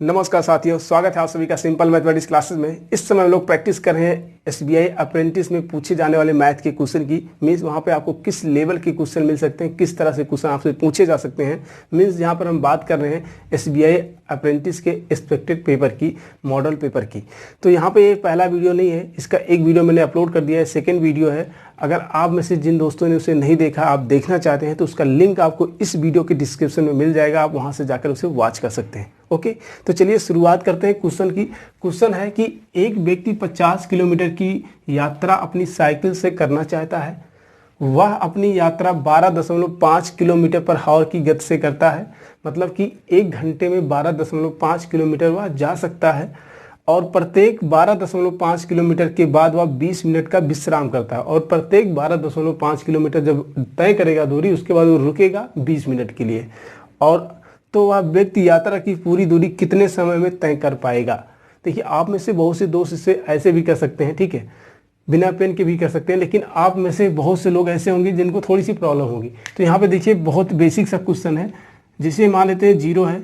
नमस्कार साथियों, स्वागत है आप सभी का सिंपल मैथमेटिक्स क्लासेस में। इस समय हम लोग प्रैक्टिस कर रहे हैं एसबीआई अप्रेंटिस में पूछे जाने वाले मैथ के क्वेश्चन की। मीन्स वहाँ पे आपको किस लेवल के क्वेश्चन मिल सकते हैं, किस तरह से क्वेश्चन आपसे पूछे जा सकते हैं। मीन्स यहाँ पर हम बात कर रहे हैं एसबीआई अप्रेंटिस के एक्सपेक्टेड पेपर की, मॉडल पेपर की। तो यहाँ पे ये पहला वीडियो नहीं है, इसका एक वीडियो मैंने अपलोड कर दिया है, सेकेंड वीडियो है। अगर आप में से जिन दोस्तों ने उसे नहीं देखा, आप देखना चाहते हैं तो उसका लिंक आपको इस वीडियो के डिस्क्रिप्शन में मिल जाएगा, आप वहाँ से जाकर उसे वॉच कर सकते हैं। ओके, तो चलिए शुरुआत करते हैं क्वेश्चन की। क्वेश्चन है कि एक व्यक्ति 50 किलोमीटर की यात्रा अपनी साइकिल से करना चाहता है। वह अपनी यात्रा 12.5 किलोमीटर पर आवर की गति से करता है। मतलब कि एक घंटे में 12.5 किलोमीटर वह जा सकता है और प्रत्येक 12.5 किलोमीटर के बाद वह 20 मिनट का विश्राम करता है। और प्रत्येक 12.5 किलोमीटर जब तय करेगा दूरी, उसके बाद वो रुकेगा 20 मिनट के लिए। और तो वह व्यक्ति यात्रा की पूरी दूरी कितने समय में तय कर पाएगा। देखिए, आप में से बहुत से दोस्त इसे ऐसे भी कर सकते हैं, ठीक है, बिना पेन के भी कर सकते हैं। लेकिन आप में से बहुत से लोग ऐसे होंगे जिनको थोड़ी सी प्रॉब्लम होगी। तो यहाँ पे देखिए, बहुत बेसिक सा क्वेश्चन है। जिसे मान लेते हैं 0 है,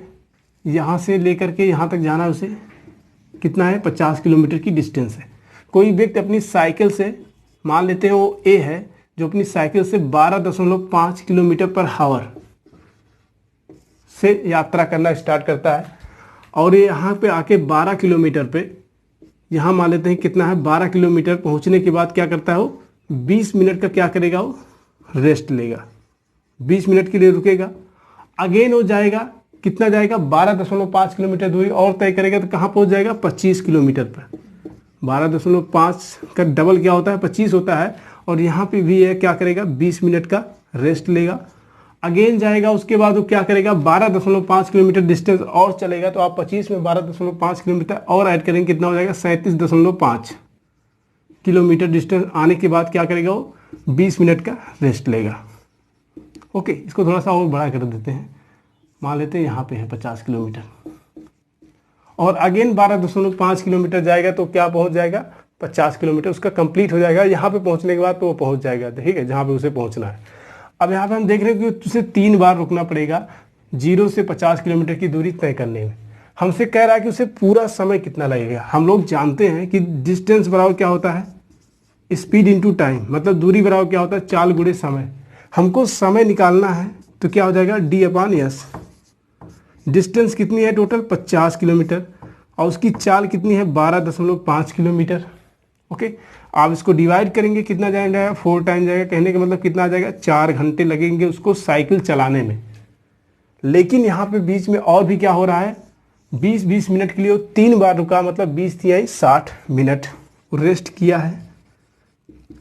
यहाँ से लेकर के यहाँ तक जाना, उसे कितना है, 50 किलोमीटर की डिस्टेंस है। कोई व्यक्ति अपनी साइकिल से, मान लेते हैं वो ए है, जो अपनी साइकिल से 12.5 किलोमीटर पर आवर से यात्रा करना स्टार्ट करता है। और ये यहाँ पे आके 12 किलोमीटर पे, यहाँ मान लेते हैं कितना है, 12 किलोमीटर पहुँचने के बाद क्या करता है वो, 20 मिनट का क्या करेगा, वो रेस्ट लेगा, 20 मिनट के लिए रुकेगा। अगेन वो जाएगा, कितना जाएगा, 12.5 किलोमीटर दूरी और तय करेगा। तो कहाँ पहुँच जाएगा, 25 किलोमीटर पर। 12.5 का डबल क्या होता है, 25 होता है। और यहाँ पे भी है, क्या करेगा, 20 मिनट का रेस्ट लेगा। अगेन जाएगा, उसके बाद वो क्या करेगा, 12.5 किलोमीटर डिस्टेंस और चलेगा। तो आप 25 में 12.5 किलोमीटर और ऐड करेंगे, कितना हो जाएगा, 37.5 किलोमीटर डिस्टेंस आने के बाद क्या करेगा, वो 20 मिनट का रेस्ट लेगा। ओके, इसको थोड़ा सा और बड़ा कर देते हैं, मान लेते हैं यहाँ पे है 50 किलोमीटर। और अगेन 12.5 किलोमीटर जाएगा तो क्या पहुँच जाएगा, 50 किलोमीटर उसका कंप्लीट हो जाएगा। यहाँ पे पहुँचने के बाद तो वो पहुँच जाएगा, ठीक है, जहाँ पे उसे पहुँचना है। अब यहाँ पे हम देख रहे हैं कि उसे 3 बार रुकना पड़ेगा 0 से 50 किलोमीटर की दूरी तय करने में। हमसे कह रहा है कि उसे पूरा समय कितना लगेगा। हम लोग जानते हैं कि डिस्टेंस बराबर क्या होता है, स्पीड इनटू टाइम, मतलब दूरी बराबर क्या होता है, चाल गुणे समय। हमको समय निकालना है तो क्या हो जाएगा, D/S। डिस्टेंस कितनी है टोटल, 50 किलोमीटर, और उसकी चाल कितनी है, 12.5 किलोमीटर। ओके, आप इसको डिवाइड करेंगे, कितना जाएगा, 4 टाइम जाएगा। कहने का मतलब कितना आ जाएगा, 4 घंटे लगेंगे उसको साइकिल चलाने में। लेकिन यहाँ पे बीच में और भी क्या हो रहा है, 20-20 मिनट के लिए वो 3 बार रुका, मतलब 20 × 60 मिनट रेस्ट किया है,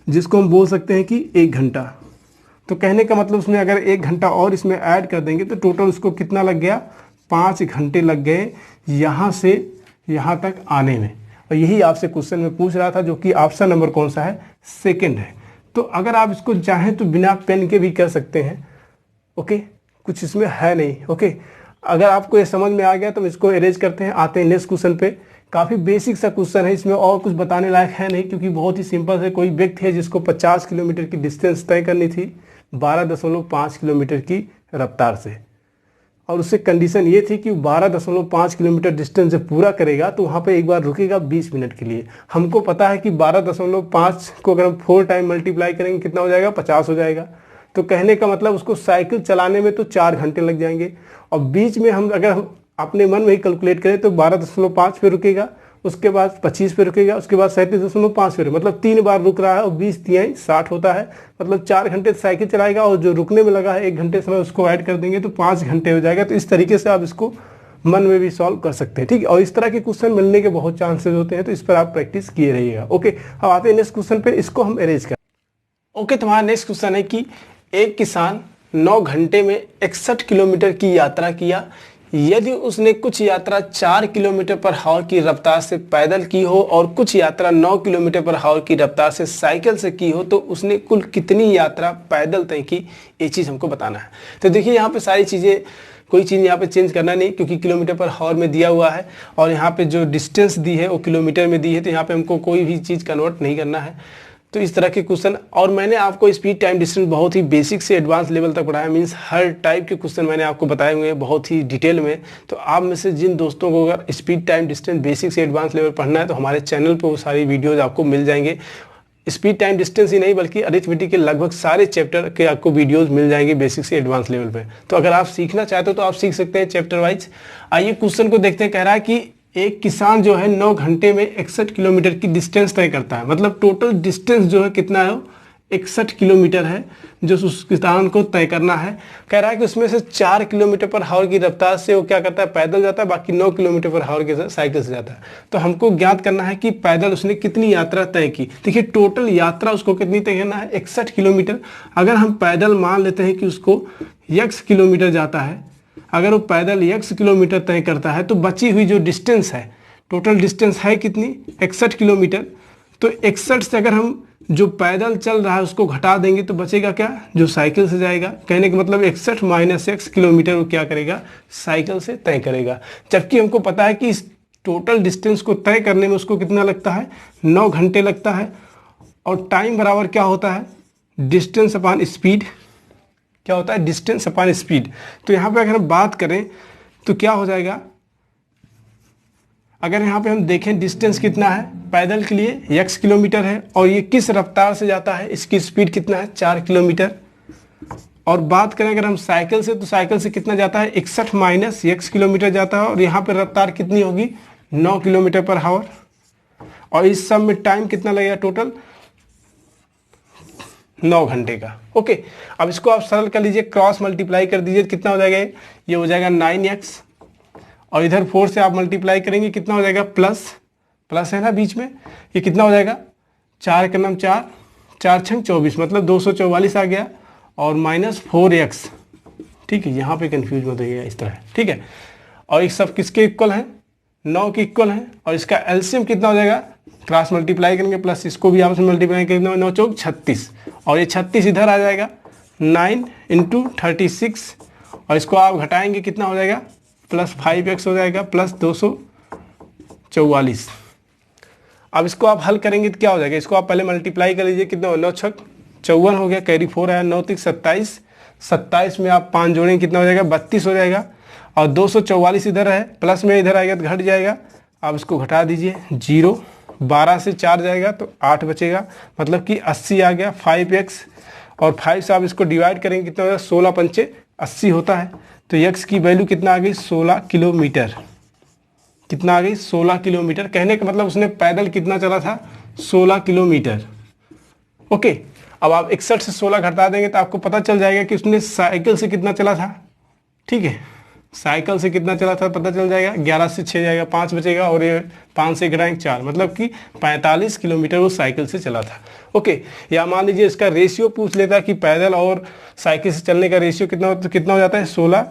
जिसको हम बोल सकते हैं कि 1 घंटा। तो कहने का मतलब उसमें अगर 1 घंटा और इसमें ऐड कर देंगे तो टोटल उसको कितना लग गया, 5 घंटे लग गए यहाँ से यहाँ तक आने में। और यही आपसे क्वेश्चन में पूछ रहा था, जो कि ऑप्शन नंबर कौन सा है, सेकंड है। तो अगर आप इसको चाहें तो बिना पेन के भी कर सकते हैं। ओके, कुछ इसमें है नहीं। ओके, अगर आपको ये समझ में आ गया तो इसको अरेंज करते हैं, आते हैं नेक्स्ट क्वेश्चन पे। काफ़ी बेसिक सा क्वेश्चन है, इसमें और कुछ बताने लायक है नहीं, क्योंकि बहुत ही सिंपल है। कोई व्यक्ति है जिसको 50 किलोमीटर की डिस्टेंस तय करनी थी 12.5 किलोमीटर की रफ्तार से, और उससे कंडीशन ये थी कि 12.5 किलोमीटर डिस्टेंस जब पूरा करेगा तो वहाँ पे एक बार रुकेगा 20 मिनट के लिए। हमको पता है कि 12.5 को अगर हम 4 टाइम मल्टीप्लाई करेंगे कितना हो जाएगा, 50 हो जाएगा। तो कहने का मतलब उसको साइकिल चलाने में तो 4 घंटे लग जाएंगे। और बीच में हम अगर हम अपने मन में ही कैलकुलेट करें तो 12.5 पे रुकेगा, उसके बाद 25 पे रुकेगा, उसके बाद 37.5 पे, मतलब 3 बार रुक रहा है। और 20 × 60 होता है, मतलब 4 घंटे साइकिल चलाएगा। और जो रुकने में लगा है 1 घंटे समय, उसको ऐड कर देंगे तो 5 घंटे हो जाएगा। तो इस तरीके से आप इसको मन में भी सॉल्व कर सकते हैं, ठीक है। और इस तरह के क्वेश्चन मिलने के बहुत चांसेस होते हैं, तो इस पर आप प्रैक्टिस किए रहिएगा। ओके, अब आते हैं नेक्स्ट क्वेश्चन पे, इसको हम अरेंज करें। ओके, तो हमारा नेक्स्ट क्वेश्चन है कि एक किसान 9 घंटे में 61 किलोमीटर की यात्रा किया। यदि उसने कुछ यात्रा 4 किलोमीटर पर आवर की रफ्तार से पैदल की हो और कुछ यात्रा 9 किलोमीटर पर आवर की रफ्तार से साइकिल से की हो, तो उसने कुल कितनी यात्रा पैदल तय की, ये चीज़ हमको बताना है। तो देखिए, यहाँ पे सारी चीज़ें, कोई चीज़ यहाँ पे चेंज करना नहीं, क्योंकि किलोमीटर पर आवर में दिया हुआ है और यहाँ पे जो डिस्टेंस दी है वो किलोमीटर में दी है। तो यहाँ पे हमको कोई भी चीज़ कन्वर्ट नहीं करना है। तो इस तरह के क्वेश्चन, और मैंने आपको स्पीड टाइम डिस्टेंस बहुत ही बेसिक से एडवांस लेवल तक पढ़ाया, मीन्स हर टाइप के क्वेश्चन मैंने आपको बताए हुए हैं बहुत ही डिटेल में। तो आप में से जिन दोस्तों को अगर स्पीड टाइम डिस्टेंस बेसिक से एडवांस लेवल पढ़ना है तो हमारे चैनल पर वो सारी वीडियोज़ आपको मिल जाएंगे। स्पीड टाइम डिस्टेंस ही नहीं बल्कि अरिथमेटिक के लगभग सारे चैप्टर के आपको वीडियोस मिल जाएंगे बेसिक से एडवांस लेवल पे। तो अगर आप सीखना चाहते हो तो आप सीख सकते हैं चैप्टर वाइज। आइए क्वेश्चन को देखते हैं। कह रहा है कि एक किसान जो है 9 घंटे में 61 किलोमीटर की डिस्टेंस तय करता है, मतलब टोटल डिस्टेंस जो है कितना है, 61 किलोमीटर है जो उस किसान को तय करना है। कह रहा है कि उसमें से 4 किलोमीटर पर हावर की रफ्तार से वो क्या करता है, पैदल जाता है, बाकी 9 किलोमीटर पर हावर के साइकिल से जाता है। तो हमको ज्ञात करना है कि पैदल उसने कितनी यात्रा तय की। देखिए टोटल यात्रा उसको कितनी तय करना है, 61 किलोमीटर। अगर हम पैदल मान लेते हैं कि उसको x किलोमीटर जाता है, अगर वो पैदल x किलोमीटर तय करता है तो बची हुई जो डिस्टेंस है, टोटल डिस्टेंस है कितनी, 61 किलोमीटर। तो 61 से अगर हम जो पैदल चल रहा है उसको घटा देंगे तो बचेगा क्या, जो साइकिल से जाएगा। कहने का मतलब 61 माइनस x किलोमीटर वो क्या करेगा, साइकिल से तय करेगा। जबकि हमको पता है कि इस टोटल डिस्टेंस को तय करने में उसको कितना लगता है, 9 घंटे लगता है। और टाइम बराबर क्या होता है, डिस्टेंस अपॉन स्पीड। क्या होता है, डिस्टेंस अपॉन स्पीड। तो यहाँ पे अगर हम बात करें तो क्या हो जाएगा, अगर यहाँ पे हम देखें डिस्टेंस कितना है पैदल के लिए, x किलोमीटर है, और ये किस रफ्तार से जाता है, इसकी स्पीड कितना है, 4 किलोमीटर। और बात करें अगर हम साइकिल से, तो साइकिल से कितना जाता है, 61 माइनस x किलोमीटर जाता है, और यहाँ पे रफ्तार कितनी होगी, 9 किलोमीटर पर हावर। और इस सब में टाइम कितना लगेगा, टोटल 9 घंटे का। ओके, अब इसको आप सरल कर लीजिए, क्रॉस मल्टीप्लाई कर दीजिए, कितना हो जाएगा, ये हो जाएगा 9x, और इधर 4 से आप मल्टीप्लाई करेंगे कितना हो जाएगा, प्लस है ना बीच में, ये कितना हो जाएगा, 4 का नाम 4, 4 छंग 24, मतलब 244 आ गया, और माइनस 4x। ठीक है, यहाँ पे कंफ्यूज मत होइएगा इस तरह, ठीक है। और ये सब किसके इक्वल हैं, 9 के इक्वल हैं, और इसका एलसीएम कितना हो जाएगा, क्रॉस मल्टीप्लाई करेंगे प्लस इसको भी आपस में मल्टीप्लाई करेंगे, 9 चौक 36, और ये 36 इधर आ जाएगा, 9 × 36, और इसको आप घटाएंगे कितना हो जाएगा, प्लस 5x हो जाएगा, प्लस 244। अब इसको आप हल करेंगे तो क्या हो जाएगा, इसको आप पहले मल्टीप्लाई कर लीजिए, कितना 9 छक 54 हो गया, कैरी 4 आया, 9 तिक 27, 27 में आप 5 जोड़ेंगे कितना हो जाएगा, 32 हो जाएगा, और 244 इधर है, प्लस में इधर आएगा तो घट जाएगा। आप इसको घटा दीजिए, 0, 12 से 4 जाएगा तो 8 बचेगा, मतलब कि 80 आ गया, 5x, और 5 से आप इसको डिवाइड करेंगे कितना हो जाएगा, 16 पंचे 80 होता है। तो x की वैल्यू कितना आ गई, 16 किलोमीटर। कितना आ गई, 16 किलोमीटर। कहने का मतलब उसने पैदल कितना चला था, 16 किलोमीटर। ओके, अब आप 61 से 16 घटा देंगे तो आपको पता चल जाएगा कि उसने साइकिल से कितना चला था। ठीक है, साइकिल से कितना चला था पता चल जाएगा, 11 से 6 जाएगा, 5 बचेगा, और ये 5 से घटाएंगे 4, मतलब कि 45 किलोमीटर वो साइकिल से चला था। ओके, या मान लीजिए इसका रेशियो पूछ लेता कि पैदल और साइकिल से चलने का रेशियो कितना तो कितना हो जाता है, 16।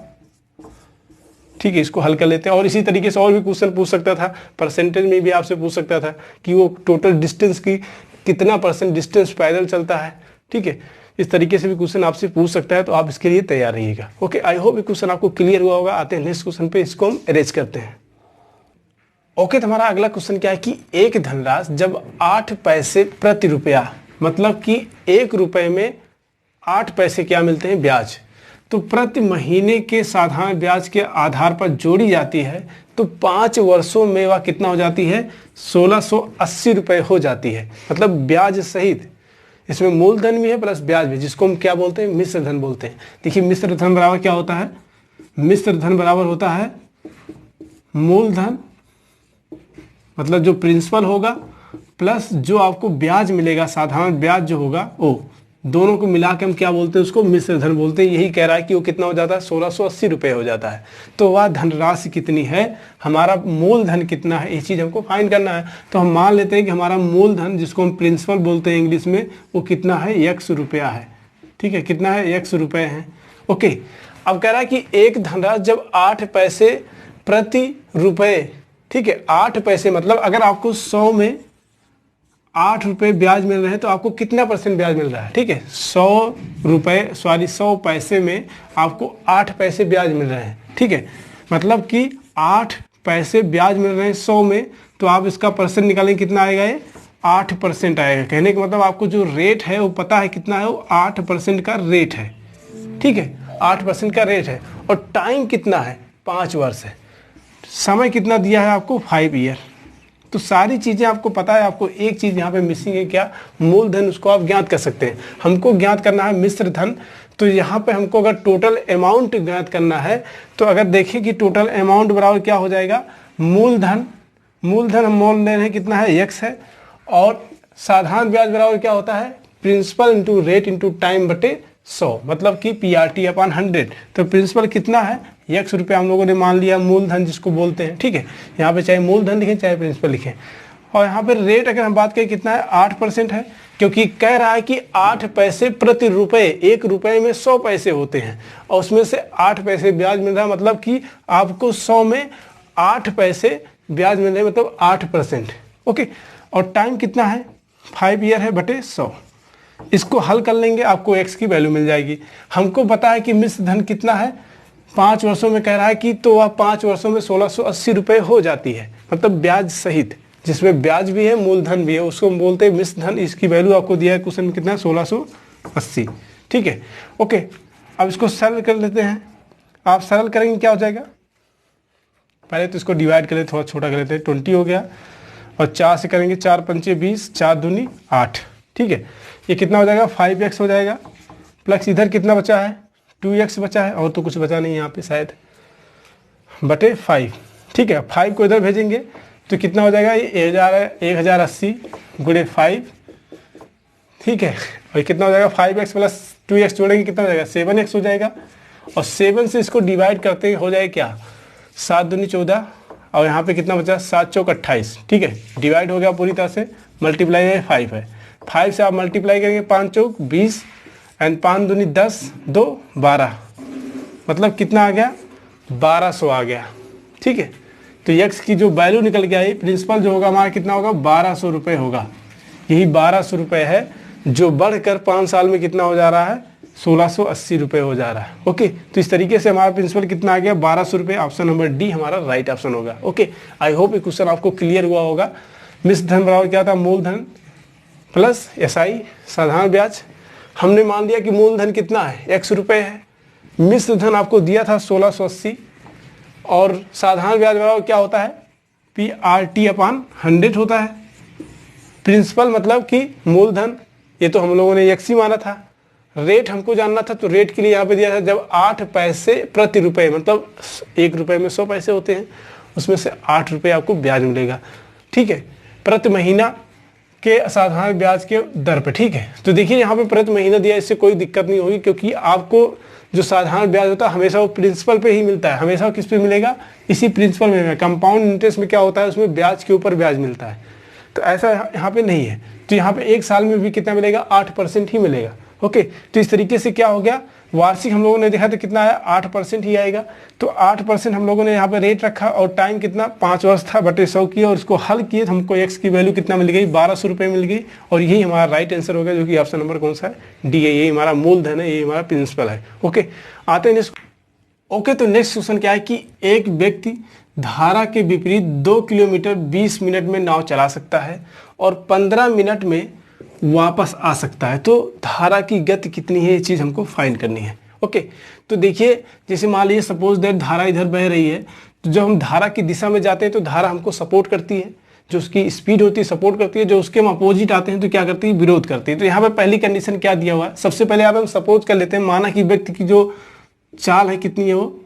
ठीक है, इसको हल कर लेते हैं। और इसी तरीके से और भी क्वेश्चन पूछ सकता था, परसेंटेज में भी आपसे पूछ सकता था कि वो टोटल डिस्टेंस की कितना % डिस्टेंस पैदल चलता है। ठीक है, इस तरीके से भी क्वेश्चन आपसे पूछ सकता है, तो आप इसके लिए तैयार रहिएगा। ओके, आई होप ये क्वेश्चन आपको क्लियर हुआ होगा। आते हैं नेक्स्ट क्वेश्चन पे, इसको हम अरेंज करते हैं। ओके, तो हमारा अगला क्वेश्चन क्या है कि एक धनराशि जब 8 पैसे प्रति रुपया, मतलब कि 1 रुपए में 8 पैसे क्या मिलते हैं, ब्याज, तो प्रति महीने के साधारण ब्याज के आधार पर जोड़ी जाती है, तो 5 वर्षों में वह कितना हो जाती है, 1680 रुपये हो जाती है। मतलब ब्याज सहित, इसमें मूलधन भी है प्लस ब्याज भी, जिसको हम क्या बोलते हैं, मिश्र धन बोलते हैं। देखिए मिश्र धन बराबर क्या होता है, मिश्र धन बराबर होता है मूलधन, मतलब जो प्रिंसिपल होगा प्लस जो आपको ब्याज मिलेगा, साधारण ब्याज जो होगा, वो दोनों को मिला के हम क्या बोलते हैं, उसको मिश्र धन बोलते हैं। यही कह रहा है कि वो कितना हो जाता है, 1680 रुपये हो जाता है। तो वह धनराशि कितनी है, हमारा मूलधन कितना है, ये चीज़ हमको फाइंड करना है। तो हम मान लेते हैं कि हमारा मूलधन, जिसको हम प्रिंसिपल बोलते हैं इंग्लिश में, वो कितना है, x रुपया है। ठीक है, कितना है, x रुपये है। ओके, अब कह रहा है कि एक धनराशि जब 8 पैसे प्रति रुपये, ठीक है, 8 पैसे मतलब अगर आपको 100 में 8 रुपये ब्याज मिल रहे हैं तो आपको कितना % ब्याज मिल रहा है। ठीक है, 100 पैसे में आपको 8 पैसे ब्याज मिल रहे हैं। ठीक है, मतलब कि 8 पैसे ब्याज मिल रहे हैं 100 में, तो आप इसका % निकालेंगे कितना आएगा, ये 8% आएगा। कहने का मतलब आपको जो रेट है वो पता है कितना है, वो 8% का रेट है। ठीक है, 8% का रेट है। और टाइम कितना है, 5 वर्ष है। समय कितना दिया है आपको, 5 ईयर। तो सारी चीज़ें आपको पता है। आपको एक चीज़ यहाँ पे मिसिंग है, क्या, मूलधन। उसको आप ज्ञात कर सकते हैं। हमको ज्ञात करना है मिश्र धन। तो यहाँ पे हमको अगर टोटल अमाउंट ज्ञात करना है तो अगर देखें कि टोटल अमाउंट बराबर क्या हो जाएगा, मूलधन हम मोल ले रहे हैं कितना है, x है। और साधारण ब्याज बराबर क्या होता है, principal into rate into time बटे 100, मतलब कि PRT/100। तो प्रिंसिपल कितना है, x रुपये हम लोगों ने मान लिया, मूलधन जिसको बोलते हैं। ठीक है, यहाँ पे चाहे मूलधन लिखें चाहे प्रिंसिपल लिखें। और यहाँ पे रेट अगर हम बात करें कितना है, 8% है, क्योंकि कह रहा है कि 8 पैसे प्रति रुपये, 1 रुपये में 100 पैसे होते हैं और उसमें से 8 पैसे ब्याज मिल रहा है, मतलब कि आपको 100 में 8 पैसे ब्याज मिल रहे हैं, मतलब 8%। ओके, और टाइम कितना है, 5 ईयर है बटे 100। इसको हल कर लेंगे, आपको x की वैल्यू मिल जाएगी। हमको पता है कि मिश्र धन कितना है, 5 वर्षों में कह रहा है कि, तो वह 5 वर्षों में 1680 रुपये हो जाती है, मतलब ब्याज सहित, जिसमें ब्याज भी है मूलधन भी है, उसको हम बोलते हैं मिश्र धन। इसकी वैल्यू आपको दिया है क्वेश्चन में कितना है, 1680। ठीक है, ओके। अब इसको सरल कर लेते हैं। आप सरल करेंगे क्या हो जाएगा, पहले तो इसको डिवाइड कर लेते, थोड़ा छोटा कर लेते हैं, 20 हो गया। और 4 से करेंगे, 4 पंचे 20, 4 दूनी 8। ठीक है, ये कितना हो जाएगा, 5x हो जाएगा। प्लस इधर कितना बचा है, 2x बचा है, और तो कुछ बचा नहीं यहाँ पे शायद, बटे 5। ठीक है, 5 को इधर भेजेंगे तो कितना हो जाएगा, ये 1080 गुणे 5। ठीक है, और कितना हो जाएगा, 5x प्लस 2x जोड़ेंगे कितना हो जाएगा, 7x हो जाएगा। और 7 से इसको डिवाइड करते हो जाए क्या, 7 दूनी 14, और यहाँ पे कितना बचा, 7 चौक 28। ठीक है, डिवाइड हो गया पूरी तरह से, मल्टीप्लाई है 5 है। 5 से आप मल्टीप्लाई करेंगे, 5 चौक 20 एंड 5 दूनी 10, 2 12, मतलब कितना आ गया, 1200 आ गया। ठीक है, तो x की जो वैल्यू निकल के आई, प्रिंसिपल जो होगा हमारा कितना होगा, 1200 रुपये होगा। यही 1200 रुपये है, जो बढ़कर 5 साल में कितना हो जा रहा है, 1680 रुपये हो जा रहा है। ओके, तो इस तरीके से हमारा प्रिंसिपल कितना आ गया, 1200 रुपये। ऑप्शन नंबर डी हमारा राइट ऑप्शन होगा। ओके, आई होप ये क्वेश्चन आपको क्लियर हुआ होगा। मिश्र धन बराबर क्या था, मूलधन प्लस SI साधारण ब्याज। हमने मान लिया कि मूलधन कितना है, x रुपये है। मिश्र धन आपको दिया था 1680, और साधारण ब्याज बराबर क्या होता है, PRT/100 होता है। प्रिंसिपल मतलब कि मूलधन, ये तो हम लोगों ने x ही माना था। रेट हमको जानना था, तो रेट के लिए यहाँ पे दिया था जब 8 पैसे प्रति रुपये, मतलब 1 रुपये में 100 पैसे होते हैं, उसमें से 8 रुपये आपको ब्याज मिलेगा। ठीक है, प्रति महीना के साधारण ब्याज के दर पे। ठीक है, तो देखिए यहाँ पे प्रति महीना दिया, इससे कोई दिक्कत नहीं होगी, क्योंकि आपको जो साधारण ब्याज होता है हमेशा वो प्रिंसिपल पे ही मिलता है। हमेशा किस पे मिलेगा, इसी प्रिंसिपल में। कंपाउंड इंटरेस्ट में क्या होता है, उसमें ब्याज के ऊपर ब्याज मिलता है, तो ऐसा यहाँ पे नहीं है। तो यहाँ पे 1 साल में भी कितना मिलेगा, 8% ही मिलेगा। ओके, तो इस तरीके से क्या हो गया, वार्षिक हम लोगों ने देखा था कितना है, 8% ही आएगा। तो 8% हम लोगों ने यहाँ पे रेट रखा, और टाइम कितना, 5 वर्ष था, बटे 100 किया, और इसको हल किए तो हमको x की वैल्यू कितना मिल गई, 1200 रुपये मिल गई। और यही हमारा राइट आंसर हो गया, जो कि ऑप्शन नंबर कौन सा है, डी है। यही हमारा मूलधन है, यही हमारा प्रिंसिपल है। ओके, आते हैं नेक्स्ट। ओके, तो नेक्स्ट क्वेश्चन क्या है कि एक व्यक्ति धारा के विपरीत 2 किलोमीटर 20 मिनट में नाव चला सकता है और 15 मिनट में वापस आ सकता है। तो धारा की गति कितनी है, ये चीज़ हमको फाइंड करनी है। ओके, तो देखिए, जैसे मान लीजिए सपोज दैट धारा इधर बह रही है, तो जब हम धारा की दिशा में जाते हैं तो धारा हमको सपोर्ट करती है, जो उसकी स्पीड होती है सपोर्ट करती है। जो उसके हम अपोजिट आते हैं तो क्या करती है, विरोध करती है। तो यहाँ पे पहली कंडीशन क्या दिया हुआ है, सबसे पहले आप हम सपोज कर लेते हैं, माना कि व्यक्ति की जो चाल है कितनी है, वो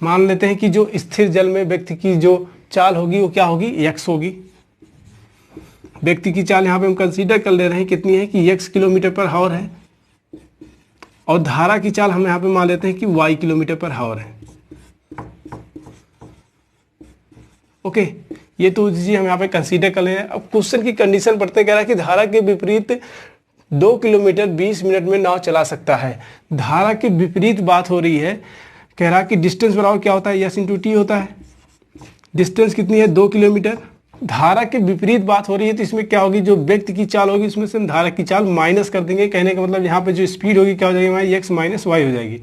मान लेते हैं कि जो स्थिर जल में व्यक्ति की जो चाल होगी वो क्या होगी, x होगी। व्यक्ति की चाल यहाँ पे हम कंसीडर कर ले रहे हैं कितनी है कि x किलोमीटर पर हावर है, और धारा की चाल हम यहाँ पे मान लेते हैं कि y किलोमीटर पर हावर है। ओके, ये तो चीज़ हम यहाँ पे कंसीडर कर ले रहे हैं। अब क्वेश्चन की कंडीशन पढ़ते कह रहा है कि धारा के विपरीत 2 किलोमीटर 20 मिनट में नाव चला सकता है। धारा के विपरीत बात हो रही है, कह रहा है कि डिस्टेंस बराबर क्या होता है, s इंटू टी होता है। डिस्टेंस कितनी है, 2 किलोमीटर। धारा के विपरीत बात हो रही है, तो इसमें क्या होगी, जो व्यक्ति की चाल होगी उसमें से हम धारा की चाल माइनस कर देंगे। कहने का मतलब यहाँ पे जो स्पीड होगी क्या हो जाएगी हमारी, x माइनस वाई हो जाएगी।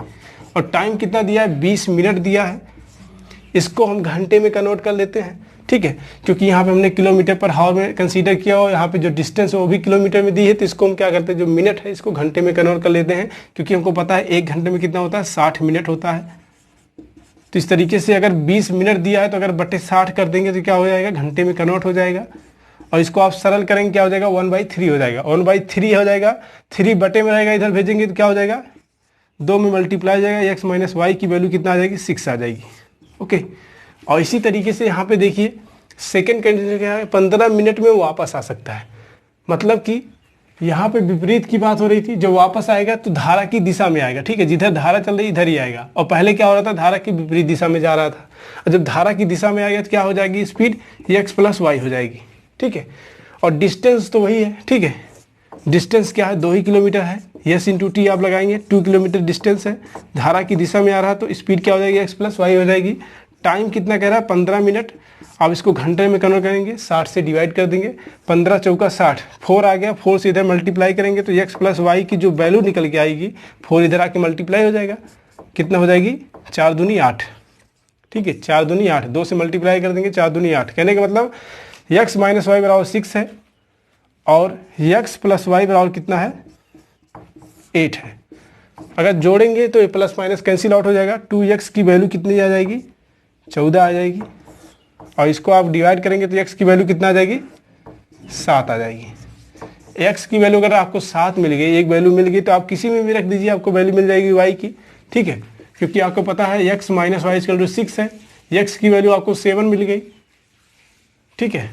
और टाइम कितना दिया है, 20 मिनट दिया है। इसको हम घंटे में कन्वर्ट कर लेते हैं, ठीक है, क्योंकि यहाँ पे हमने किलोमीटर पर हावर में कंसीडर किया और यहाँ पे जो डिस्टेंस है वो भी किलोमीटर में दी है, तो इसको हम क्या करते हैं, जो मिनट है इसको घंटे में कन्वर्ट कर लेते हैं, क्योंकि हमको पता है 1 घंटे में कितना होता है, 60 मिनट होता है। तो इस तरीके से अगर 20 मिनट दिया है तो अगर बटे 60 कर देंगे तो क्या हो जाएगा, घंटे में कन्वर्ट हो जाएगा। और इसको आप सरल करेंगे क्या हो जाएगा, 1/3 हो जाएगा, 1/3 हो जाएगा, 3 बटे में रहेगा, इधर भेजेंगे तो क्या हो जाएगा, 2 में मल्टीप्लाई हो जाएगा, x माइनस वाई की वैल्यू कितना आ जाएगी, 6 आ जाएगी। ओके, और इसी तरीके से यहाँ पे देखिए सेकेंड कंडीशन क्या है, 15 मिनट में वापस आ सकता है। मतलब कि यहाँ पे विपरीत की बात हो रही थी, जब वापस आएगा तो धारा की दिशा में आएगा, ठीक है, जिधर धारा चल रही इधर ही आएगा। और पहले क्या हो रहा था, धारा की विपरीत दिशा में जा रहा था, और जब धारा की दिशा में आएगा तो क्या हो जाएगी, स्पीड x प्लस वाई हो जाएगी, ठीक है। और डिस्टेंस तो वही है, ठीक है, डिस्टेंस क्या है, 2 ही किलोमीटर है, यस इंटू टी आप लगाएंगे, 2 किलोमीटर डिस्टेंस है, धारा की दिशा में आ रहा है तो स्पीड क्या हो जाएगी, x प्लस वाई हो जाएगी। टाइम कितना कह रहा है, 15 मिनट। आप इसको घंटे में कन्वर्ट करेंगे, 60 से डिवाइड कर देंगे, 15 चौका 60, 4 आ गया, 4 से इधर मल्टीप्लाई करेंगे तो x प्लस वाई की जो वैल्यू निकल के आएगी, 4 इधर आके मल्टीप्लाई हो जाएगा, कितना हो जाएगी, 4 दूनी 8, ठीक है, 4 दूनी 8, 2 से मल्टीप्लाई कर देंगे, 4 दूनी 8। कहने का मतलब x माइनस वाई बराबर 6 है और x प्लस वाई बराबर कितना है, 8 है। अगर जोड़ेंगे तो ये प्लस माइनस कैंसिल आउट हो जाएगा, 2x की वैल्यू कितनी आ जाएगी, 14 आ जाएगी। और इसको आप डिवाइड करेंगे तो x की वैल्यू कितना आ जाएगी, 7 आ जाएगी। x की वैल्यू अगर आपको 7 मिल गई, एक वैल्यू मिल गई, तो आप किसी में भी रख दीजिए, आपको वैल्यू मिल जाएगी y की, ठीक है, क्योंकि आपको पता है x minus y equal to 6 है, x की वैल्यू आपको 7 मिल गई, ठीक है,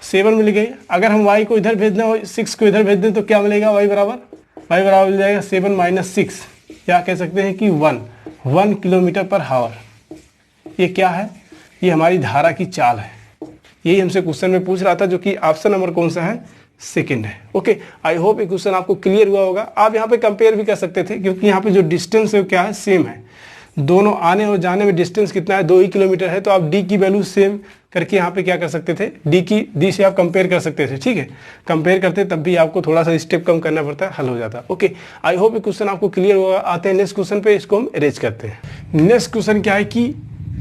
7 मिल गई। अगर हम y को इधर भेज दें और 6 को इधर भेज दें तो क्या मिलेगा, y बराबर मिल जाएगा 7 माइनस 6, या कह सकते हैं कि 1 किलोमीटर पर हावर। ये क्या है, ये हमारी धारा की चाल है। यही हमसे क्वेश्चन में पूछ रहा था, जो कि ऑप्शन नंबर कौन सा है, सेकंड है। ओके, आई होप ये क्वेश्चन आपको क्लियर हुआ होगा। आप यहाँ पे कंपेयर भी कर सकते थे, क्योंकि यहाँ पे जो डिस्टेंस है वो क्या है, सेम है, दोनों आने और जाने में डिस्टेंस कितना है, 2 ही किलोमीटर है। तो आप डी की वैल्यू सेम करके यहाँ पे क्या कर सकते थे, डी से आप कंपेयर कर सकते थे, ठीक है, कंपेयर करते तब भी आपको थोड़ा सा स्टेप कम करना पड़ता है, हल हो जाता। ओके, आई होप ये क्वेश्चन आपको क्लियर हुआ। आते हैं नेक्स्ट क्वेश्चन पे, इसको हम अरेंज करते हैं। नेक्स्ट क्वेश्चन क्या है कि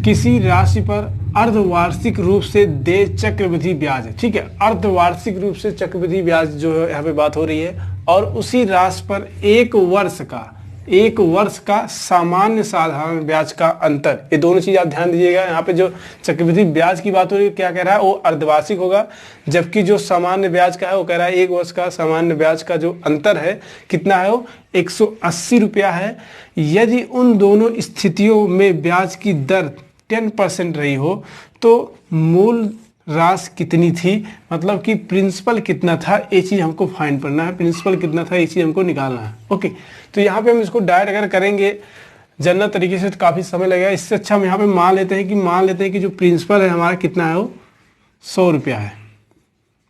किसी राशि पर अर्धवार्षिक रूप से देय चक्रवृद्धि ब्याज है, ठीक है, अर्धवार्षिक रूप से चक्रवृद्धि ब्याज जो है यहाँ पे बात हो रही है, और उसी राशि पर एक वर्ष का सामान्य साधारण ब्याज का अंतर। ये दोनों चीज आप ध्यान दीजिएगा। यहाँ पे जो चक्रवृद्धि ब्याज की बात हो रही है, क्या कह रहा है, वो अर्धवार्षिक होगा, जबकि जो सामान्य ब्याज का है वो कह रहा है 1 वर्ष का सामान्य ब्याज का जो अंतर है कितना है, वो 180 रुपया है। यदि उन दोनों स्थितियों में ब्याज की दर 10% रही हो तो मूल राशि कितनी थी, मतलब कि प्रिंसिपल कितना था, ये चीज हमको फाइंड करना है, प्रिंसिपल कितना था ये चीज हमको निकालना है। ओके, तो यहाँ पे हम इसको डायरेक्ट अगर करेंगे जनरल तरीके से तो काफी समय लगेगा। इससे अच्छा हम यहाँ पे मान लेते हैं कि जो प्रिंसिपल है हमारा कितना है, वो 100 रुपया है,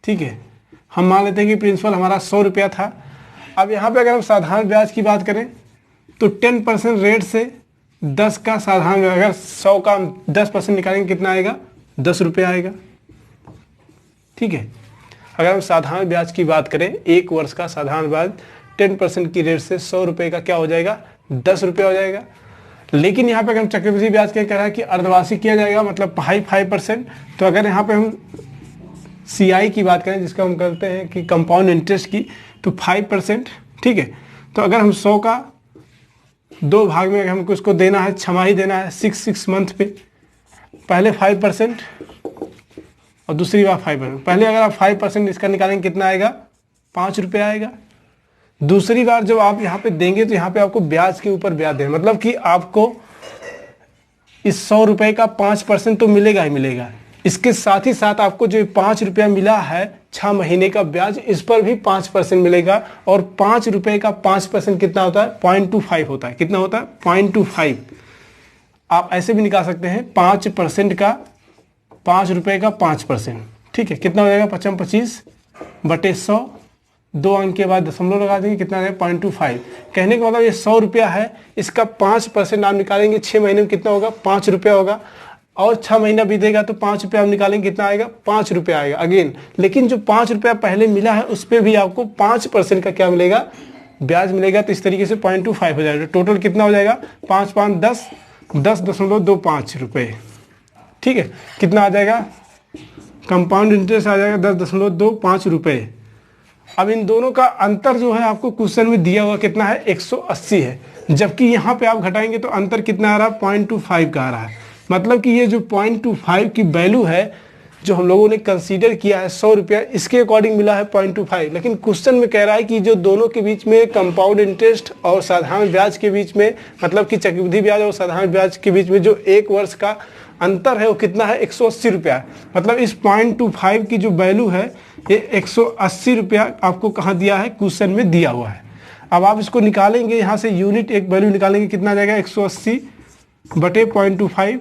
ठीक है, हम मान लेते हैं कि प्रिंसिपल हमारा 100 रुपया था। अब यहाँ पे अगर हम साधारण ब्याज की बात करें तो 10% रेट से 10 का साधारण, अगर 100 का 10% निकालेंगे कितना आएगा, 10 रुपया आएगा, ठीक है। अगर हम साधारण ब्याज की बात करें, 1 वर्ष का साधारण ब्याज 10% की रेट से 100 रुपये का क्या हो जाएगा, 10 रुपये हो जाएगा। लेकिन यहाँ पे अगर हम चक्रवृद्धि ब्याज क्या कह रहा है कि अर्धवार्षिक किया जाएगा, मतलब 5%। तो अगर यहाँ पे हम CI की बात करें, जिसका हम कहते हैं कि कंपाउंड इंटरेस्ट की, तो 5%, ठीक है। तो अगर हम 100 का 2 भाग में अगर हमको इसको देना है, छमाही देना है 6 मंथ पे, पहले 5% और दूसरी बार 5%। पहले अगर आप 5% इसका निकालेंगे कितना आएगा, 5 रुपये आएगा। दूसरी बार जब आप यहाँ पे देंगे तो यहाँ पे आपको ब्याज के ऊपर ब्याज देना, मतलब कि आपको इस 100 रुपये का 5% तो मिलेगा ही मिलेगा। इसके साथ ही साथ आपको जो 5 रुपया मिला है 6 महीने का ब्याज, इस पर भी 5% मिलेगा। और 5 रुपये का 5% कितना होता है, 0.25 होता है। कितना होता है, 0.25। आप ऐसे भी निकाल सकते हैं, 5% का 5 रुपये का 5%, ठीक है, कितना हो जाएगा, 25 बटे 100, 2 अंक के बाद दशमलव लगा देंगे, कितना है 0.25। कहने का मतलब ये 100 रुपया है, इसका 5% आप निकालेंगे 6 महीने में कितना होगा, 5 रुपया होगा। और 6 महीना बीतेगा तो 5 रुपया आप निकालेंगे, कितना आएगा, 5 रुपया आएगा अगेन। लेकिन जो 5 रुपया पहले मिला है उस पर भी आपको 5% का क्या मिलेगा, ब्याज मिलेगा। तो इस तरीके से 0.25 हो जाएगा। टोटल कितना हो जाएगा, 5 5 10, 10.25 रुपये, ठीक है, कितना आ जाएगा, कंपाउंड इंटरेस्ट आ जाएगा 10.25 रुपये। अब इन दोनों का अंतर जो है आपको क्वेश्चन में दिया हुआ कितना है, 180 है, जबकि यहाँ पे आप घटाएंगे तो अंतर कितना आ रहा है, 0.25 का आ रहा है। मतलब कि ये जो 0.25 की वैल्यू है जो हम लोगों ने कंसीडर किया है 100 रुपया, इसके अकॉर्डिंग मिला है 0.25, लेकिन क्वेश्चन में कह रहा है कि जो दोनों के बीच में कंपाउंड इंटरेस्ट और साधारण ब्याज के बीच में, मतलब कि चक्रवृद्धि ब्याज और साधारण ब्याज के बीच में जो 1 वर्ष का अंतर है वो कितना है, 180 रुपया। मतलब इस 0.25 की जो वैल्यू है ये 180 रुपया आपको कहाँ दिया है, क्वेश्चन में दिया हुआ है। अब आप इसको निकालेंगे यहाँ से यूनिट एक वैल्यू निकालेंगे, कितना आ जाएगा, 180 बटे 0.25,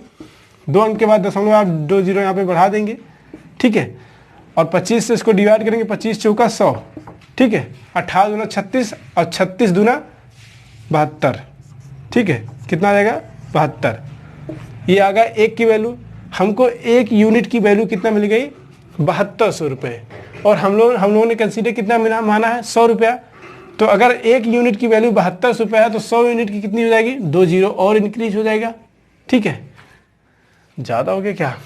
2 अंक के बाद दशमलव आप 2 जीरो यहाँ पे बढ़ा देंगे, ठीक है, और 25 से इसको डिवाइड करेंगे, 25 चौका 100, ठीक है, 18 दूना 36 और 36 दूना 72, ठीक है, कितना आ जाएगा, 72। ये आ गया एक की वैल्यू। हमको एक यूनिट की वैल्यू कितना मिल गई, 7200 रुपये, और हम लोगों ने कंसीडर कितना माना है, 100 रुपया। तो अगर एक यूनिट की वैल्यू 7200 रुपया है तो 100 यूनिट की कितनी हो जाएगी, 2 जीरो और इंक्रीज हो जाएगा, ठीक है। ज़्यादा हो गया क्या,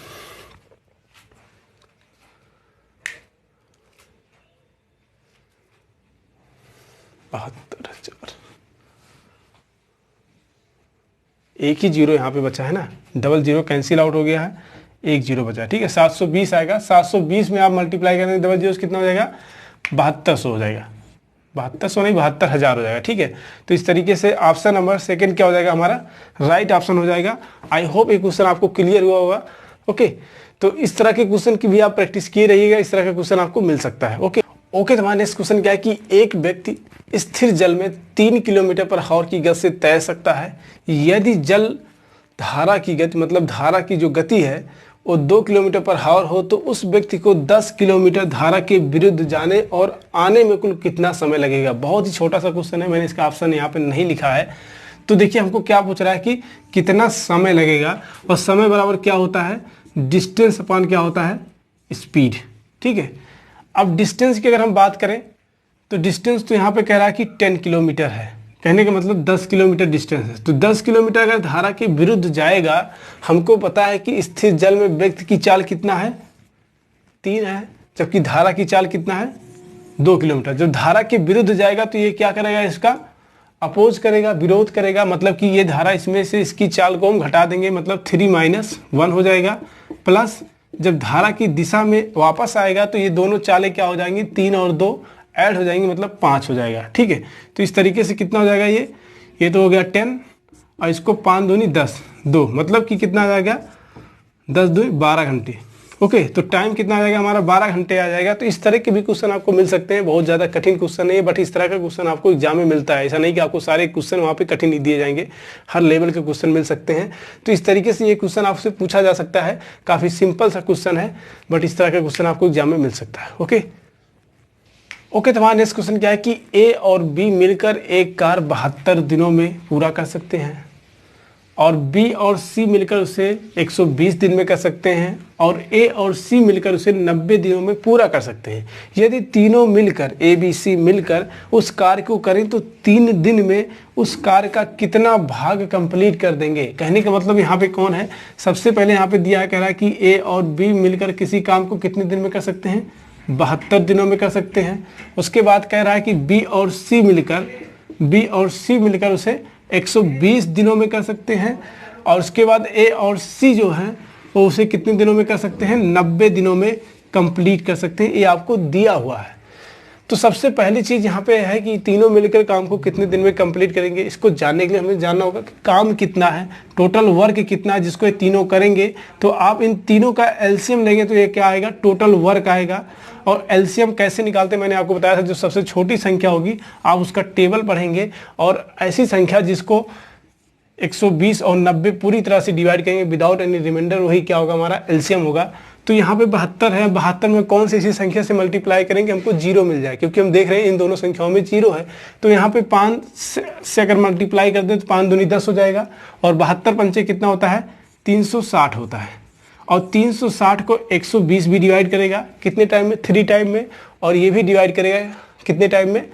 एक ही जीरो यहाँ पे बचा है ना, डबल जीरो कैंसिल आउट हो गया है, एक जीरो बचा, ठीक है। 720 आएगा, 720 में आप मल्टीप्लाई करेंगे डबल जीरो कितना हो जाएगा, 7200 हो जाएगा, 7200 नहीं 72,000 हो जाएगा, ठीक है। तो इस तरीके से ऑप्शन नंबर सेकंड क्या हो जाएगा, हमारा राइट ऑप्शन हो जाएगा। आई होप ये क्वेश्चन आपको क्लियर हुआ होगा। ओके, तो इस तरह के क्वेश्चन की भी आप प्रैक्टिस किए रहिएगा, इस तरह का क्वेश्चन आपको मिल सकता है। ओके, तो हमारा नेक्स्ट क्वेश्चन क्या है कि एक व्यक्ति स्थिर जल में 3 किलोमीटर पर आवर की गति से तैर सकता है। यदि जल धारा की गति, मतलब धारा की जो गति है वो 2 किलोमीटर पर आवर हो तो उस व्यक्ति को 10 किलोमीटर धारा के विरुद्ध जाने और आने में कुल कितना समय लगेगा। बहुत ही छोटा सा क्वेश्चन है, मैंने इसका ऑप्शन यहाँ पे नहीं लिखा है। तो देखिए हमको क्या पूछ रहा है कि कितना समय लगेगा, और समय बराबर क्या होता है, डिस्टेंस अपॉन क्या होता है, स्पीड, ठीक है। अब डिस्टेंस की अगर हम बात करें तो डिस्टेंस तो यहाँ पे कह रहा है कि 10 किलोमीटर है, कहने का मतलब 10 किलोमीटर डिस्टेंस है। तो 10 किलोमीटर अगर धारा के विरुद्ध जाएगा, हमको पता है कि स्थिर जल में व्यक्ति की चाल कितना है, 3 है, जबकि धारा की चाल कितना है, 2 किलोमीटर। जब धारा के विरुद्ध जाएगा तो ये क्या करेगा, इसका अपोज करेगा, विरोध करेगा, मतलब कि ये धारा इसमें से इसकी चाल को हम घटा देंगे, मतलब 3 - 1 हो जाएगा, प्लस जब धारा की दिशा में वापस आएगा तो ये दोनों चालें क्या हो जाएंगी, 3 और 2 ऐड हो जाएंगे, मतलब 5 हो जाएगा, ठीक है। तो इस तरीके से कितना हो जाएगा, ये तो हो गया 10, और इसको 5 दूनी 10, 2, मतलब कि कितना आ जाएगा, 10 दूनी 12 घंटे। ओके, तो टाइम कितना आ जाएगा हमारा, 12 घंटे आ जाएगा। तो इस तरह के भी क्वेश्चन आपको मिल सकते हैं, बहुत ज़्यादा कठिन क्वेश्चन है, बट इस तरह का क्वेश्चन आपको एग्जाम में मिलता है। ऐसा नहीं कि आपको सारे क्वेश्चन वहाँ पे कठिन नहीं दिए जाएंगे, हर लेवल के क्वेश्चन मिल सकते हैं। तो इस तरीके से ये क्वेश्चन आपसे पूछा जा सकता है, काफ़ी सिंपल सा क्वेश्चन है, बट इस तरह का क्वेश्चन आपको एग्जाम में मिल सकता है। ओके, तो हमारा नेक्स्ट क्वेश्चन क्या है कि ए और बी मिलकर एक कार्य 72 दिनों में पूरा कर सकते हैं, और बी और सी मिलकर उसे 120 दिन में कर सकते हैं, और ए और सी मिलकर उसे 90 दिनों में पूरा कर सकते हैं। यदि तीनों मिलकर, ए बी सी मिलकर उस कार्य को करें तो 3 दिन में उस कार्य का कितना भाग कंप्लीट कर देंगे। कहने का मतलब यहाँ पे कौन है, सबसे पहले यहाँ पे दिया है, कह रहा है कि ए और बी मिलकर किसी काम को कितने दिन में कर सकते हैं, 72 दिनों में कर सकते हैं। उसके बाद कह रहा है कि बी और सी मिलकर उसे 120 दिनों में कर सकते हैं, और उसके बाद ए और सी जो है वो उसे कितने दिनों में कर सकते हैं, 90 दिनों में कंप्लीट कर सकते हैं। ये आपको दिया हुआ है। तो सबसे पहली चीज़ यहाँ पे है कि तीनों मिलकर काम को कितने दिन में कंप्लीट करेंगे। इसको जानने के लिए हमें जानना होगा कि काम कितना है, टोटल वर्क कितना है जिसको ये तीनों करेंगे। तो आप इन तीनों का एलसीएम लेंगे तो ये क्या आएगा, टोटल वर्क आएगा। और एलसीएम कैसे निकालते हैं मैंने आपको बताया था, जो सबसे छोटी संख्या होगी आप उसका टेबल पढ़ेंगे, और ऐसी संख्या जिसको 120 और 90 पूरी तरह से डिवाइड करेंगे विदाउट एनी रिमाइंडर, वही क्या होगा, हमारा एलसीएम होगा। तो यहाँ पे 72 है, 72 में कौन सी ऐसी संख्या से मल्टीप्लाई करेंगे हमको 0 मिल जाए, क्योंकि हम देख रहे हैं इन दोनों संख्याओं में 0 है। तो यहाँ पे 5 से अगर मल्टीप्लाई कर दे तो 5 दूनी 10 हो जाएगा, और 72 पंचे कितना होता है, 360 होता है। और 360 को 120 भी डिवाइड करेगा कितने टाइम में, 3 टाइम में, और ये भी डिवाइड करेगा कितने टाइम में,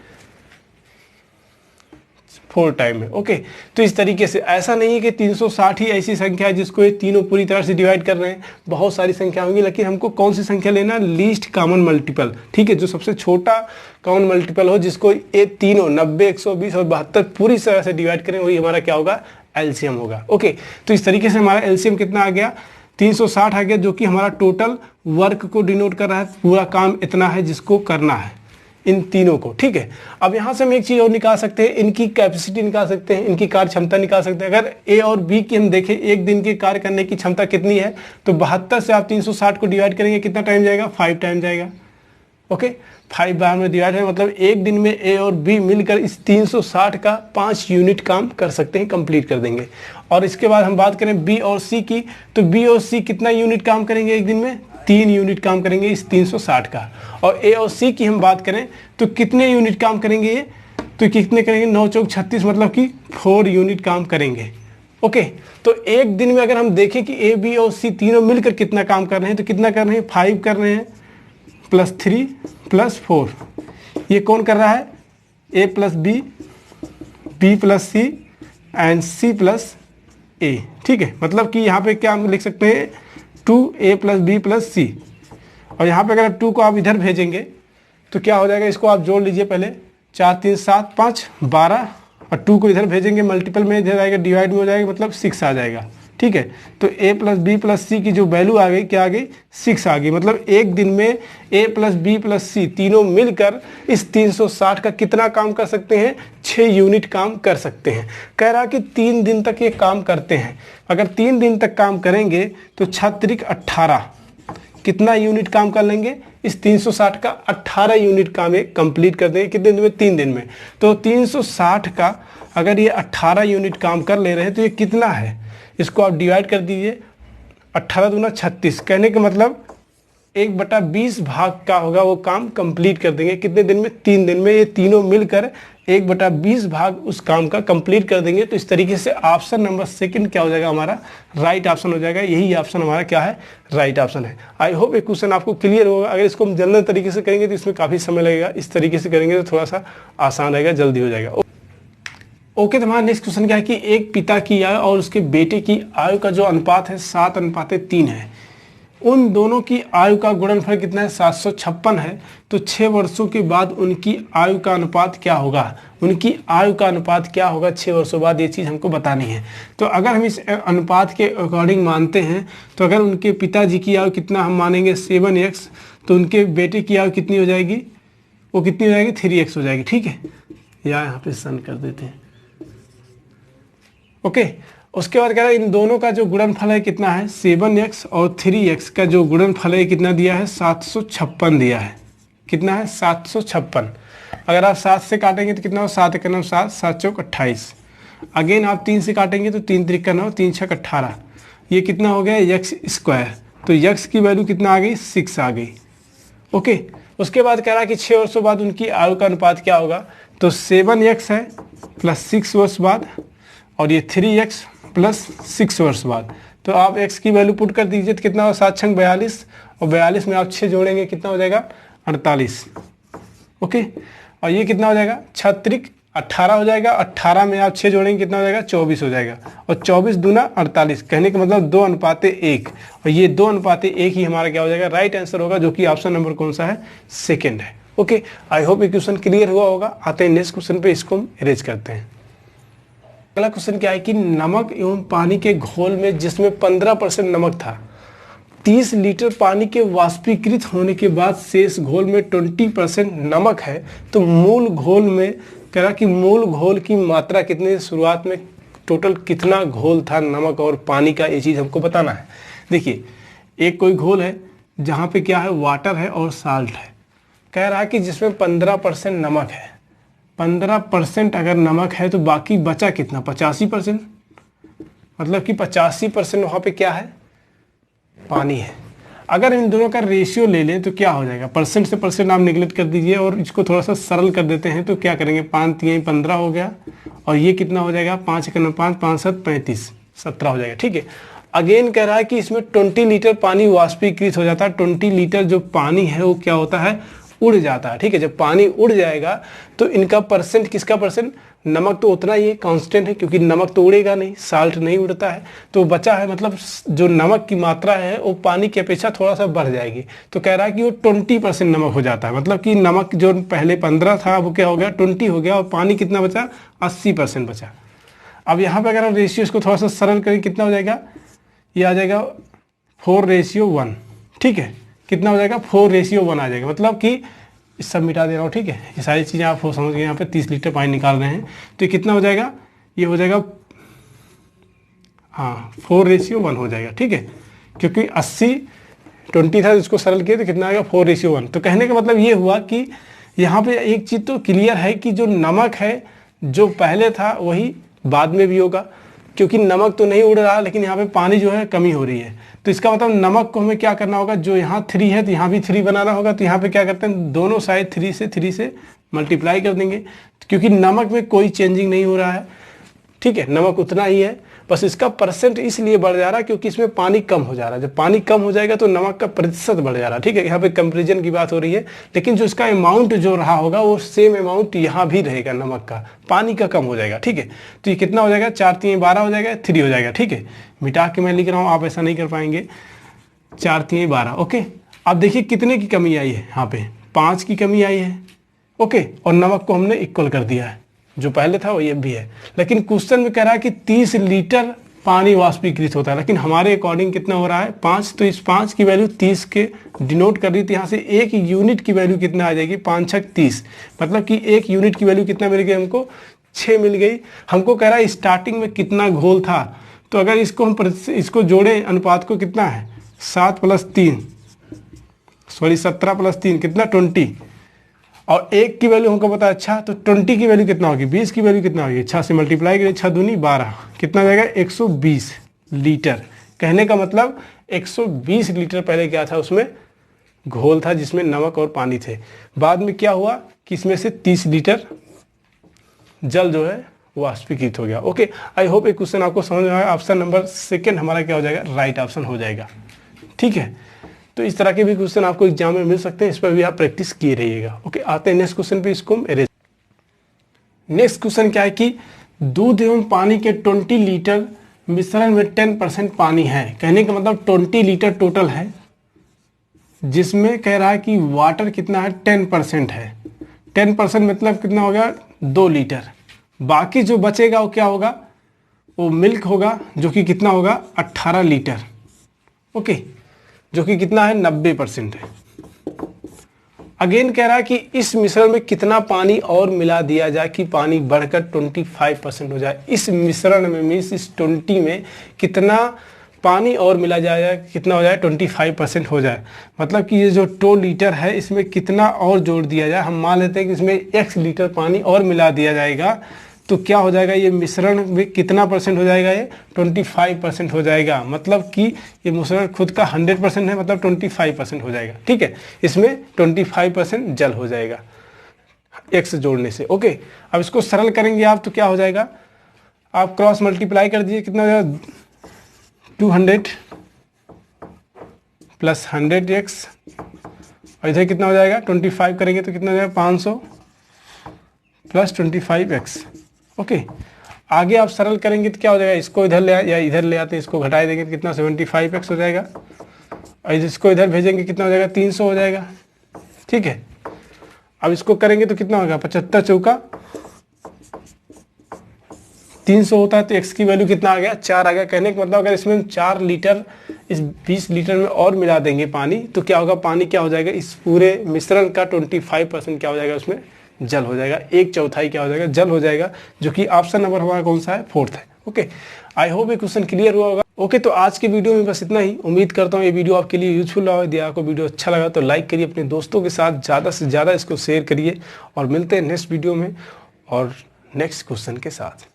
4 टाइम में। ओके, तो इस तरीके से ऐसा नहीं है कि 360 ही ऐसी संख्या है जिसको ये तीनों पूरी तरह से डिवाइड कर रहे हैं, बहुत सारी संख्या होंगी, लेकिन हमको कौन सी संख्या लेना, लीस्ट कॉमन मल्टीपल। ठीक है, जो सबसे छोटा कॉमन मल्टीपल हो जिसको ये तीनों 90, 120 और 72 पूरी तरह से डिवाइड करें, वही हमारा क्या होगा, एलसीएम होगा। ओके, तो इस तरीके से हमारा एलसीएम कितना आ गया, 360 आ गया, जो कि हमारा टोटल वर्क को डिनोट कर रहा है, पूरा काम इतना है जिसको करना है इन तीनों को। ठीक है, अब यहाँ से हम एक चीज़ और निकाल सकते हैं, इनकी कैपेसिटी निकाल सकते हैं, इनकी कार्य क्षमता निकाल सकते हैं। अगर ए और बी की हम देखें एक दिन के कार्य करने की क्षमता कितनी है, तो 72 से आप 360 को डिवाइड करेंगे, कितना टाइम जाएगा, 5 टाइम जाएगा। ओके, 5 बार में डिवाइड है, मतलब एक दिन में ए और बी मिलकर इस 360 का 5 यूनिट काम कर सकते हैं, कंप्लीट कर देंगे। और इसके बाद हम बात करें बी और सी की, तो बी और सी कितना यूनिट काम करेंगे एक दिन में, 3 यूनिट काम करेंगे इस 360 का। और ए और सी की हम बात करें तो कितने यूनिट काम करेंगे ये, तो कितने करेंगे, 9 चौक 36, मतलब कि 4 यूनिट काम करेंगे। ओके, तो एक दिन में अगर हम देखें कि ए बी और सी तीनों मिलकर कितना काम कर रहे हैं, तो कितना कर रहे हैं, 5 कर रहे हैं, +3 +4, ये कौन कर रहा है, A plus B, B plus C and C plus A. ठीक है, मतलब कि यहाँ पे क्या हम लिख सकते हैं, 2a + b + c, और यहाँ पे अगर 2 को आप इधर भेजेंगे तो क्या हो जाएगा, इसको आप जोड़ लीजिए पहले, 4 3 7 5 12, और 2 को इधर भेजेंगे मल्टीपल में, इधर आएगा डिवाइड में हो जाएगा, मतलब 6 आ जाएगा। ठीक है, तो a + b + c की जो वैल्यू आ गई, क्या आ गई, 6 आ गई। मतलब एक दिन में a + b + c तीनों मिलकर इस 360 का कितना काम कर सकते हैं, 6 यूनिट काम कर सकते हैं। कह रहा कि 3 दिन तक ये काम करते हैं। अगर 3 दिन तक काम करेंगे तो 6 × 18 कितना यूनिट काम कर लेंगे, इस 360 का 18 यूनिट काम ये कंप्लीट कर देंगे, कितने दिन में, 3 दिन में। तो 360 का अगर ये 18 यूनिट काम कर ले रहे हैं तो ये कितना है, इसको आप डिवाइड कर दीजिए, 18 दूना 36, कहने का मतलब 1/20 भाग का होगा वो काम कंप्लीट कर देंगे, कितने दिन में, 3 दिन में। ये तीनों मिलकर 1/20 भाग उस काम का कंप्लीट कर देंगे। तो इस तरीके से ऑप्शन नंबर सेकंड क्या हो जाएगा, हमारा राइट ऑप्शन हो जाएगा। यही ऑप्शन हमारा क्या है, राइट ऑप्शन है। आई होप ये क्वेश्चन आपको क्लियर होगा। अगर इसको हम जनरल तरीके से करेंगे तो इसमें काफ़ी समय लगेगा, इस तरीके से करेंगे तो थोड़ा सा आसान रहेगा, जल्दी हो जाएगा। ओके, तो हमारा नेक्स्ट क्वेश्चन क्या है कि एक पिता की आयु और उसके बेटे की आयु का जो अनुपात है 7:3 है, उन दोनों की आयु का गुणनफल कितना है, 756 है। तो 6 वर्षों के बाद उनकी आयु का अनुपात क्या होगा, उनकी आयु का अनुपात क्या होगा 6 वर्षों बाद, ये चीज़ हमको बतानी है। तो अगर हम इस अनुपात के अकॉर्डिंग मानते हैं, तो अगर उनके पिताजी की आयु कितना हम मानेंगे 7x, तो उनके बेटे की आयु कितनी हो जाएगी, वो कितनी हो जाएगी, 3x हो जाएगी। ठीक है, या यहाँ पे सन कर देते हैं। ओके, उसके बाद कह रहा है इन दोनों का जो गुणनफल है कितना है, 7x और 3x का जो गुणनफल है कितना दिया है, 756 दिया है। कितना है, 756। अगर आप 7 से काटेंगे तो कितना हो, 7 × 9 7, 7 चौक 28। अगेन आप 3 से काटेंगे तो 3 3 × 9, 3 6 18। ये कितना हो गया, x²। तो x की वैल्यू कितना आ गई, 6 आ गई। ओके, उसके बाद कह रहा है कि 6 वर्षों बाद उनकी आयु का अनुपात क्या होगा, तो 7x है प्लस 6 वर्ष बाद, और ये 3x प्लस 6 वर्ष बाद। तो आप x की वैल्यू पुट कर दीजिए तो कितना हो, 7 × 42, और 42 में आप 6 जोड़ेंगे कितना हो जाएगा, 48। ओके, और ये कितना हो जाएगा, 6 18 हो जाएगा, 18 में आप 6 जोड़ेंगे कितना हो जाएगा, 24 हो जाएगा, और 24 दूना 48, कहने का मतलब 2:1, और ये 2:1 ही हमारा क्या हो जाएगा, राइट आंसर होगा, जो कि ऑप्शन नंबर कौन सा है, सेकेंड है। ओके, आई होप ये क्वेश्चन क्लियर हुआ होगा। आते हैं नेक्स्ट क्वेश्चन पे, इसको हम इरेज करते हैं। अगला क्वेश्चन क्या है कि नमक एवं पानी के घोल में जिसमें 15% नमक था, 30 लीटर पानी के वाष्पीकृत होने के बाद शेष घोल में 20% नमक है, तो मूल घोल में कह रहा कि मूल घोल की मात्रा कितनी, शुरुआत में टोटल कितना घोल था नमक और पानी का, ये चीज़ हमको बताना है। देखिए, एक कोई घोल है जहाँ पे क्या है, वाटर है और साल्ट है। कह रहा है कि जिसमें 15% नमक है, 15% अगर नमक है तो बाकी बचा कितना, 85%, मतलब कि 85% वहाँ पे क्या है, पानी है। अगर इन दोनों का रेशियो ले लें तो क्या हो जाएगा, परसेंट से परसेंट आप निगलेक्ट कर दीजिए और इसको थोड़ा सा सरल कर देते हैं। तो क्या करेंगे, 5 3 15 हो गया, और ये कितना हो जाएगा, 5 × 9 5, 5 7 35, 17 हो जाएगा। ठीक है, अगेन कह रहा है कि इसमें 20 लीटर पानी वाष्पीकृत हो जाता है। 20 लीटर जो पानी है वो क्या होता है, उड़ जाता है, ठीक है। जब पानी उड़ जाएगा तो इनका परसेंट, किसका परसेंट, नमक तो उतना ही है, कांस्टेंट है, क्योंकि नमक तो उड़ेगा नहीं, साल्ट नहीं उड़ता है, तो बचा है, मतलब जो नमक की मात्रा है वो पानी की अपेक्षा थोड़ा सा बढ़ जाएगी। तो कह रहा है कि वो 20% नमक हो जाता है, मतलब कि नमक जो पहले 15 था वो क्या हो गया 20 हो गया, और पानी कितना बचा 80% बचा। अब यहाँ पे अगर हम रेशियोज को थोड़ा सा सरल करें कितना हो जाएगा, ये आ जाएगा 4:1, ठीक है। कितना हो जाएगा 4:1 आ जाएगा, मतलब कि सब मिटा दे रहा हूँ, ठीक है। ये सारी चीज़ें आप समझ गए। यहाँ पे 30 लीटर पानी निकाल रहे हैं, तो ये कितना हो जाएगा, ये हो जाएगा, हाँ 4:1 हो जाएगा, ठीक है। क्योंकि 80-20 था, इसको सरल किए तो कितना आएगा 4:1। तो कहने का मतलब ये हुआ कि यहाँ पे एक चीज़ तो क्लियर है कि जो नमक है जो पहले था वही बाद में भी होगा, क्योंकि नमक तो नहीं उड़ रहा, लेकिन यहाँ पे पानी जो है कमी हो रही है। तो इसका मतलब नमक को हमें क्या करना होगा, जो यहाँ 3 है तो यहाँ भी 3 बनाना होगा। तो यहाँ पे क्या करते हैं, दोनों साइड 3 से मल्टीप्लाई कर देंगे, क्योंकि नमक में कोई चेंजिंग नहीं हो रहा है, ठीक है, नमक उतना ही है, बस इसका परसेंट इसलिए बढ़ जा रहा है क्योंकि इसमें पानी कम हो जा रहा है। जब पानी कम हो जाएगा तो नमक का प्रतिशत बढ़ जा रहा है, ठीक है। यहाँ पे कंपेरिजन की बात हो रही है, लेकिन जो इसका अमाउंट जो रहा होगा वो सेम अमाउंट यहाँ भी रहेगा, नमक का, पानी का कम हो जाएगा, ठीक है। तो ये कितना हो जाएगा, 4×3=12 हो जाएगा, 3 हो जाएगा, ठीक है। मिटा के मैं लिख रहा हूँ, आप ऐसा नहीं कर पाएंगे। 4×3=12, ओके। अब देखिए कितने की कमी आई है, यहाँ पे 5 की कमी आई है, ओके। और नमक को हमने इक्वल कर दिया है, जो पहले था वो ये भी है। लेकिन क्वेश्चन में कह रहा है कि 30 लीटर पानी वाष्पीकृत होता है, लेकिन हमारे अकॉर्डिंग कितना हो रहा है 5। तो इस 5 की वैल्यू 30 के डिनोट कर रही थी, यहाँ से 1 यूनिट की वैल्यू कितना आ जाएगी, 5×6 = 30, मतलब कि 1 यूनिट की वैल्यू कितना मिल गई हमको, 6 मिल गई। हमको कह रहा है स्टार्टिंग में कितना घोल था, तो अगर इसको हम इसको जोड़े, अनुपात को कितना है 17 + 3 कितना 20, और 1 की वैल्यू हमको पता है, अच्छा तो 20 की वैल्यू कितना होगी, 20 की वैल्यू कितना होगी, 6 से मल्टीप्लाई करें, 6×2=12, कितना जाएगा 120 लीटर। कहने का मतलब 120 लीटर पहले क्या था, उसमें घोल था जिसमें नमक और पानी थे। बाद में क्या हुआ कि इसमें से 30 लीटर जल जो है वाष्पीकृत हो गया, ओके। आई होप ये क्वेश्चन आपको समझ में आया। ऑप्शन नंबर 2 हमारा क्या हो जाएगा, राइट ऑप्शन हो जाएगा, ठीक है। तो इस तरह के भी क्वेश्चन आपको एग्जाम में मिल सकते हैं, इस पर भी आप प्रैक्टिस किए रहिएगा, ओके। आते हैं नेक्स्ट क्वेश्चन पे, इसको एरेज। नेक्स्ट क्वेश्चन क्या है कि दूध एवं पानी के 20 लीटर मिश्रण में 10% पानी है। कहने का मतलब 20 लीटर टोटल है, जिसमें कह रहा है कि वाटर कितना है 10% है। 10% मतलब कितना हो गया 2 लीटर। बाकी जो बचेगा वो क्या होगा, वो मिल्क होगा, जो कि कितना होगा 18 लीटर, ओके, जो कि कितना है 90% है। अगेन कह रहा है कि इस मिश्रण में कितना पानी और मिला दिया जाए कि पानी बढ़कर 25% हो जाए। इस मिश्रण में मीन्स इस 20 में कितना पानी और मिला जाए, कितना हो जाए 25% हो जाए। मतलब कि ये जो 2 लीटर है इसमें कितना और जोड़ दिया जाए। हम मान लेते हैं कि इसमें x लीटर पानी और मिला दिया जाएगा, तो क्या हो जाएगा, ये मिश्रण में कितना परसेंट हो जाएगा, ये 25% हो जाएगा। मतलब कि ये मिश्रण खुद का 100% है, मतलब 25% हो जाएगा, ठीक है। इसमें 25% जल हो जाएगा x जोड़ने से, ओके। अब इसको सरल करेंगे आप तो क्या हो जाएगा, आप क्रॉस मल्टीप्लाई कर दीजिए, कितना हो जाएगा 200 + 100x, और इधर कितना हो जाएगा 25 करेंगे तो कितना हो जाएगा 500 + 25x, ओके। आगे आप सरल करेंगे तो क्या हो जाएगा, इसको इधर ले या इधर ले आते हैं, इसको घटाए देंगे तो कितना 75x हो जाएगा, और इसको इधर भेजेंगे कितना हो जाएगा 300 हो जाएगा, ठीक है। अब इसको करेंगे तो कितना होगा 75×4 = 300 होता है, तो x की वैल्यू कितना आ गया 4 आ गया। कहने का मतलब अगर इसमें 4 लीटर इस 20 लीटर में और मिला देंगे पानी, तो क्या होगा, पानी क्या हो जाएगा, इस पूरे मिश्रण का 25% क्या हो जाएगा, उसमें जल हो जाएगा, 1/4 क्या हो जाएगा, जल हो जाएगा, जो कि ऑप्शन नंबर हमारा कौन सा है 4th है, ओके। आई होप ये क्वेश्चन क्लियर हुआ होगा, ओके। तो आज के वीडियो में बस इतना ही। उम्मीद करता हूँ ये वीडियो आपके लिए यूजफुल रहा। यदि आपको वीडियो अच्छा लगा तो लाइक करिए, अपने दोस्तों के साथ ज़्यादा से ज़्यादा इसको शेयर करिए, और मिलते हैं नेक्स्ट वीडियो में और नेक्स्ट क्वेश्चन के साथ।